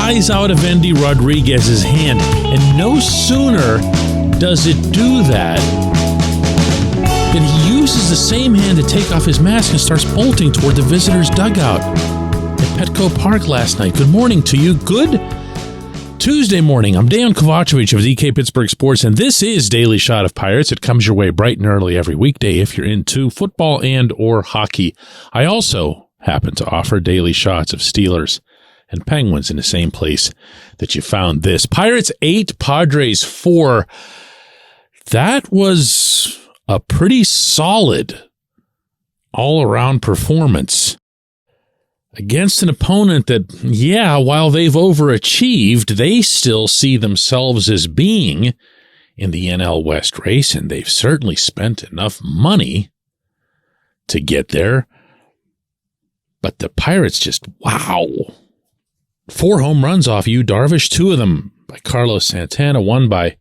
flies out of Endy Rodriguez's hand, and no sooner does it do that than he uses the same hand to take off his mask and starts bolting toward the visitors' dugout at Petco Park last night. Good morning to you. Good Tuesday morning. I'm Dejan Kovacevic of DK Pittsburgh Sports, and this is Daily Shot of Pirates. It comes your way bright and early every weekday if you're into football and or hockey. I also happen to offer daily shots of Steelers and Penguins in the same place that you found this. Pirates 8, Padres 4. That was a pretty solid all-around performance against an opponent that, while they've overachieved, they still see themselves as being in the NL West race, and they've certainly spent enough money to get there. But the Pirates just, wow. 4 home runs off Yu Darvish, 2 of them by Carlos Santana, 1 by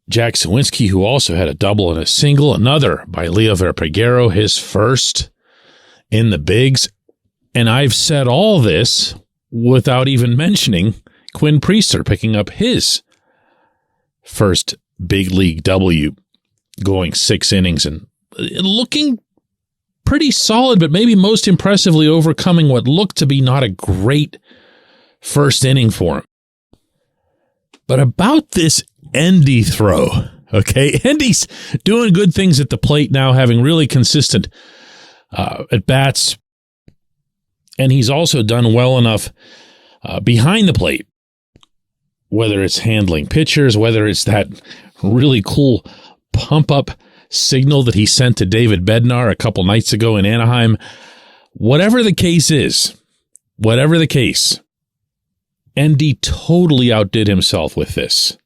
Jack Sawinski, who also had a double and a single, another by Leo Verpagero, his first in the bigs. And I've said all this without even mentioning Quinn Priester picking up his first big league W, going 6 innings and looking pretty solid, but maybe most impressively overcoming what looked to be not a great first inning for him. But about this Endy throw, okay? Endy's doing good things at the plate now, having really consistent at-bats. And he's also done well enough behind the plate, whether it's handling pitchers, whether it's that really cool pump-up signal that he sent to David Bednar a couple nights ago in Anaheim. Whatever the case is, Endy totally outdid himself with this.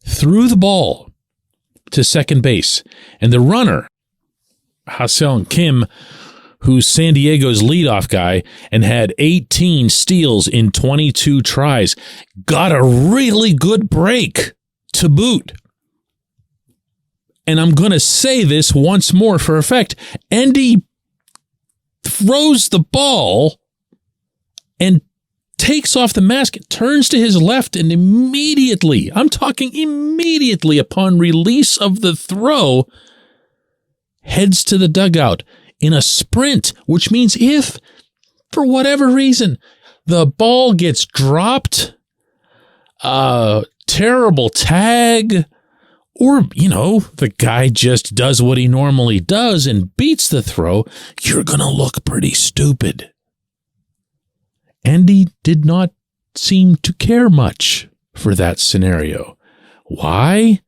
Threw the ball to second base, and the runner, Ha-Seong Kim, who's San Diego's leadoff guy and had 18 steals in 22 tries, got a really good break to boot. And I'm going to say this once more for effect. Endy throws the ball and takes off the mask, turns to his left, and immediately, I'm talking immediately upon release of the throw, heads to the dugout in a sprint, which means if, for whatever reason, the ball gets dropped, terrible tag, or, the guy just does what he normally does and beats the throw, you're going to look pretty stupid. Endy did not seem to care much for that scenario. Why?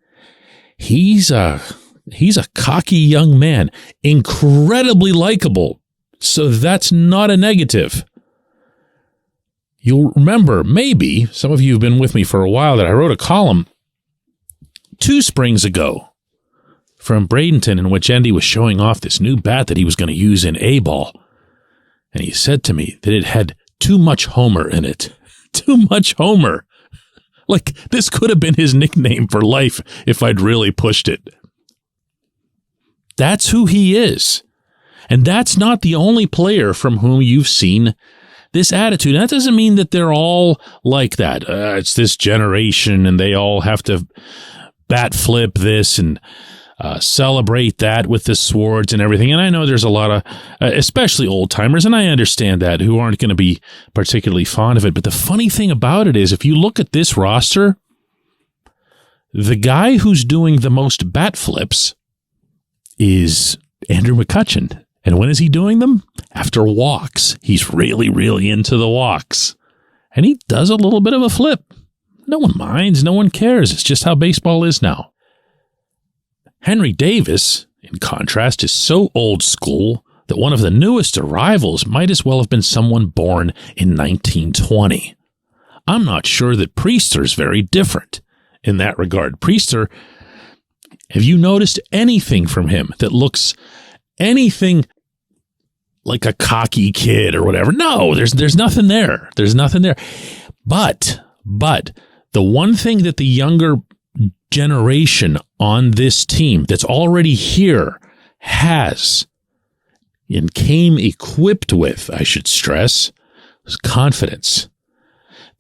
He's a cocky young man, incredibly likable, so that's not a negative. You'll remember, maybe, some of you have been with me for a while, that I wrote a column 2 springs ago from Bradenton in which Endy was showing off this new bat that he was going to use in A-ball. And he said to me that it had too much Homer in it. Too much Homer. Like, this could have been his nickname for life if I'd really pushed it. That's who he is. And that's not the only player from whom you've seen this attitude. And that doesn't mean that they're all like that. It's this generation and they all have to bat flip this and celebrate that with the swords and everything. And I know there's a lot of, especially old timers, and I understand that, who aren't going to be particularly fond of it. But the funny thing about it is, if you look at this roster, the guy who's doing the most bat flips is Andrew McCutchen. And when is he doing them? After walks. He's really, really into the walks. And he does a little bit of a flip. No one minds. No one cares. It's just how baseball is now. Henry Davis, in contrast, is so old school that one of the newest arrivals might as well have been someone born in 1920. I'm not sure that Priester's very different in that regard. Priester, have you noticed anything from him that looks anything like a cocky kid or whatever? No, there's nothing there. There's nothing there. But the one thing that the younger generation on this team that's already here has and came equipped with, I should stress, was confidence.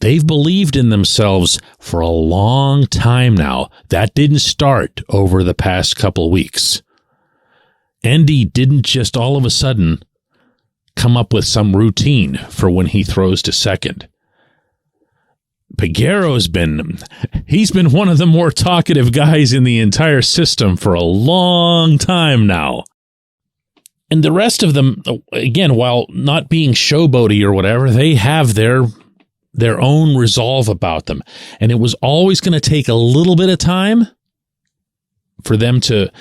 They've believed in themselves for a long time now. That didn't start over the past couple of weeks. Endy didn't just all of a sudden come up with some routine for when he throws to second. Peguero's he's been one of the more talkative guys in the entire system for a long time now. And the rest of them, again, while not being showboaty or whatever, they have their own resolve about them. And it was always going to take a little bit of time for them to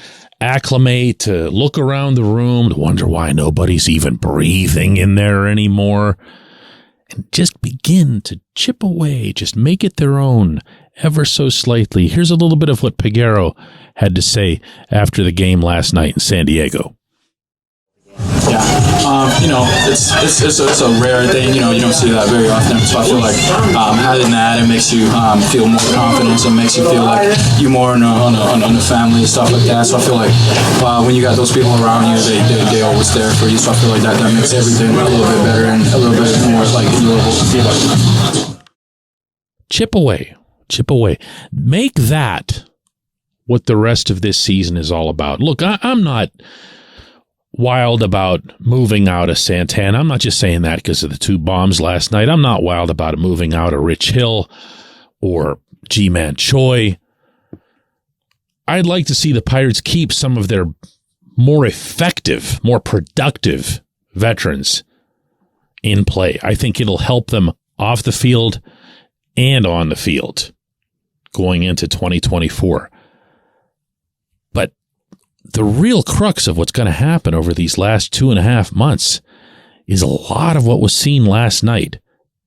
acclimate, to look around the room, to wonder why nobody's even breathing in there anymore, and just begin to chip away, just make it their own ever so slightly. Here's a little bit of what Peguero had to say after the game last night in San Diego. Yeah, it's a rare thing. You don't see that very often. So I feel like having that, it makes you feel more confidence. It makes you feel like you're more on the family and stuff like that. So I feel like when you got those people around you, they always there for you. So I feel like that makes everything a little bit better and a little bit more like enjoyable. Chip away. Make that what the rest of this season is all about. Look, I'm not wild about moving out of Santana. I'm not just saying that because of the 2 bombs last night. I'm not wild about moving out of Rich Hill or G-Man Choi. I'd like to see the Pirates keep some of their more effective, more productive veterans in play. I think it'll help them off the field and on the field going into 2024. But the real crux of what's going to happen over these last 2.5 months is a lot of what was seen last night.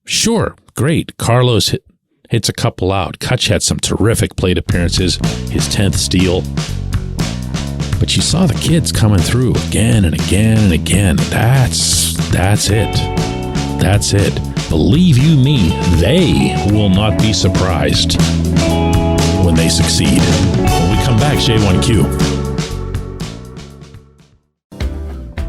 Sure, great. Carlos hits a couple out. Kutch had some terrific plate appearances, his 10th steal. But you saw the kids coming through again and again and again. That's it. That's it. Believe you me, they will not be surprised when they succeed. When we come back, J1Q.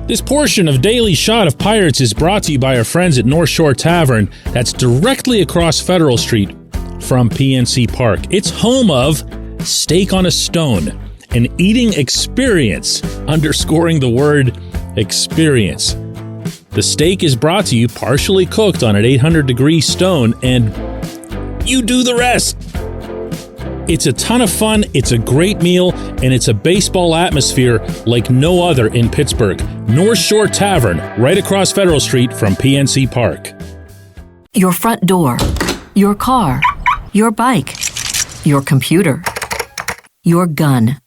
This portion of Daily Shot of Pirates is brought to you by our friends at North Shore Tavern that's directly across Federal Street from PNC Park. It's home of Steak on a Stone, an eating experience, underscoring the word experience. The steak is brought to you partially cooked on an 800-degree stone, and you do the rest. It's a ton of fun, it's a great meal, and it's a baseball atmosphere like no other in Pittsburgh. North Shore Tavern, right across Federal Street from PNC Park. Your front door, your car, your bike, your computer, your gun.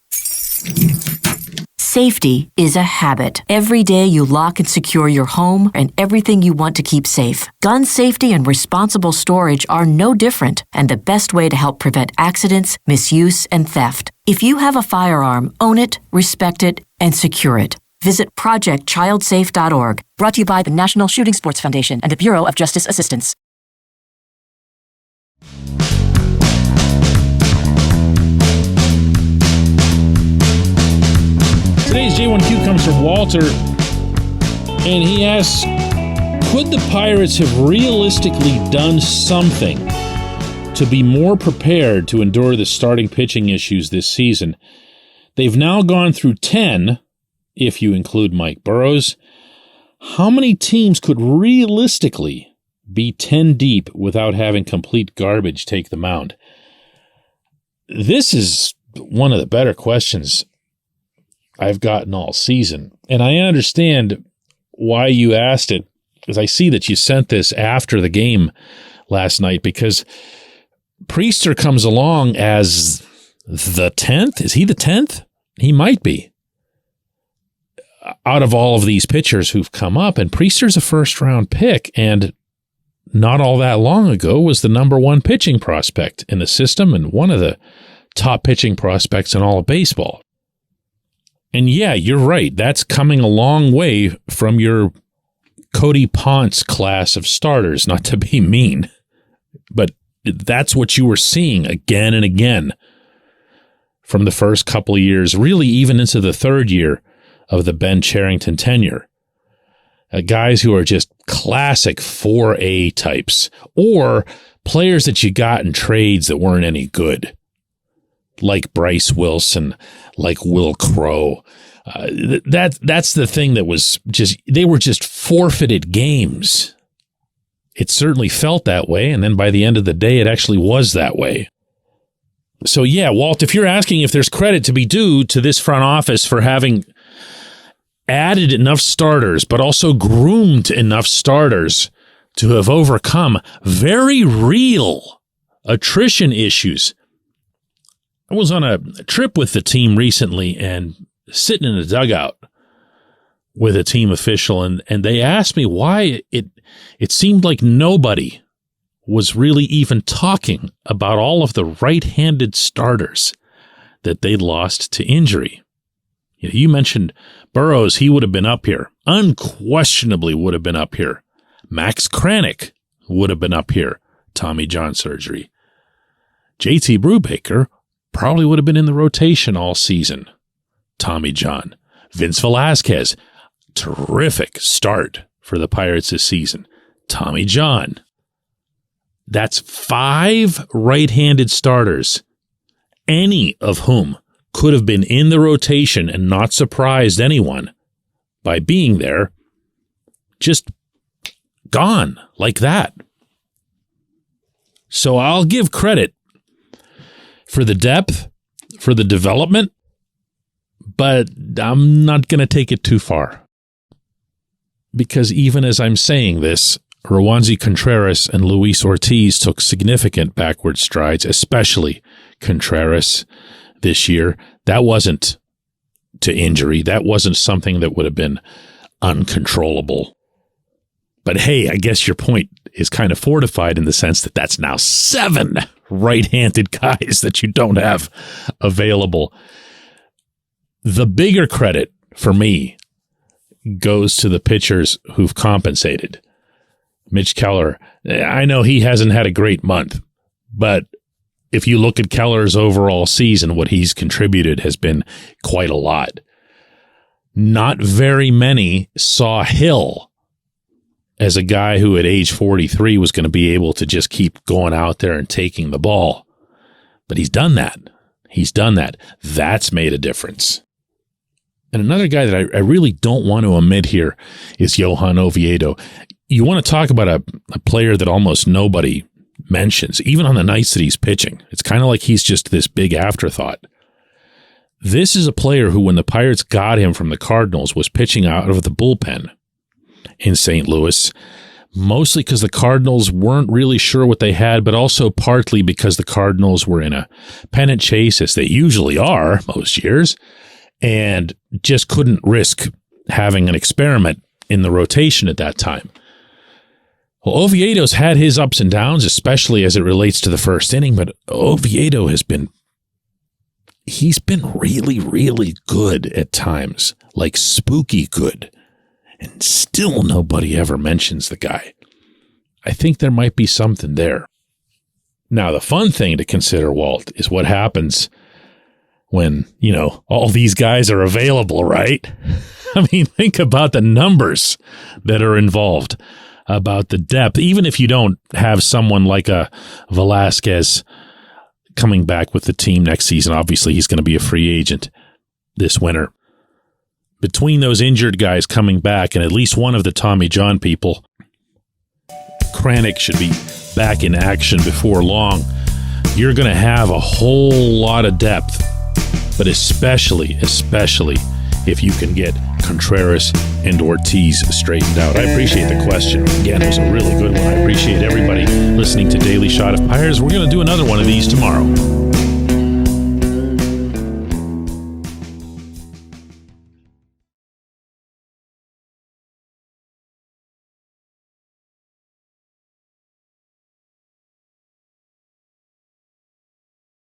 Safety is a habit. Every day you lock and secure your home and everything you want to keep safe. Gun safety and responsible storage are no different and the best way to help prevent accidents, misuse, and theft. If you have a firearm, own it, respect it, and secure it. Visit ProjectChildSafe.org. Brought to you by the National Shooting Sports Foundation and the Bureau of Justice Assistance. Today's J1Q comes from Walter, and he asks, could the Pirates have realistically done something to be more prepared to endure the starting pitching issues this season? They've now gone through 10, if you include Mike Burrows. How many teams could realistically be 10 deep without having complete garbage take the mound? This is one of the better questions I've gotten all season. And I understand why you asked it, because I see that you sent this after the game last night, because Priester comes along as the 10th. Is he the 10th? He might be. Out of all of these pitchers who've come up, and Priester's a first-round pick, and not all that long ago was the number 1 pitching prospect in the system and one of the top pitching prospects in all of baseball. And yeah, you're right. That's coming a long way from your Cody Ponce class of starters, not to be mean, but that's what you were seeing again and again from the first couple of years, really even into the third year of the Ben Cherington tenure. Guys who are just classic 4A types or players that you got in trades that weren't any good, like Bryce Wilson, like Will Crow. That's the thing that was just, they were just forfeited games. It certainly felt that way, and then by the end of the day, it actually was that way. So yeah, Walt, if you're asking if there's credit to be due to this front office for having added enough starters, but also groomed enough starters to have overcome very real attrition issues. I was on a trip with the team recently and sitting in a dugout with a team official, and they asked me why it seemed like nobody was really even talking about all of the right-handed starters that they lost to injury. You mentioned Burrows, he would have been up here. Unquestionably would have been up here. Max Kranick would have been up here. Tommy John surgery. JT Brubaker probably would have been in the rotation all season. Tommy John. Vince Velasquez, terrific start for the Pirates this season. Tommy John. That's 5 right-handed starters, any of whom could have been in the rotation and not surprised anyone by being there, just gone like that. So I'll give credit for the depth, for the development, but I'm not going to take it too far. Because even as I'm saying this, Roansy Contreras and Luis Ortiz took significant backward strides, especially Contreras this year. That wasn't to injury. That wasn't something that would have been uncontrollable. But hey, I guess your point is kind of fortified in the sense that that's now 7 right-handed guys that you don't have available. The bigger credit for me goes to the pitchers who've compensated. Mitch Keller, I know he hasn't had a great month, but if you look at Keller's overall season, what he's contributed has been quite a lot. Not very many saw Hill as a guy who at age 43 was going to be able to just keep going out there and taking the ball. But he's done that. He's done that. That's made a difference. And another guy that I really don't want to omit here is Johan Oviedo. You want to talk about a player that almost nobody mentions, even on the nights that he's pitching. It's kind of like he's just this big afterthought. This is a player who, when the Pirates got him from the Cardinals, was pitching out of the bullpen in St. Louis, mostly because the Cardinals weren't really sure what they had, but also partly because the Cardinals were in a pennant chase, as they usually are most years, and just couldn't risk having an experiment in the rotation at that time. Well, Oviedo's had his ups and downs, especially as it relates to the first inning, but Oviedo he's been really, really good at times, like spooky good, and still nobody ever mentions the guy. I think there might be something there. Now, the fun thing to consider, Walt, is what happens when, all these guys are available, right? I mean, think about the numbers that are involved, about the depth. Even if you don't have someone like a Velasquez coming back with the team next season, obviously he's going to be a free agent this winter. Between those injured guys coming back and at least one of the Tommy John people, Kranick should be back in action before long. You're going to have a whole lot of depth, but especially if you can get Contreras and Ortiz straightened out. I appreciate the question. Again, it was a really good one. I appreciate everybody listening to Daily Shot of Pirates. We're going to do another one of these tomorrow.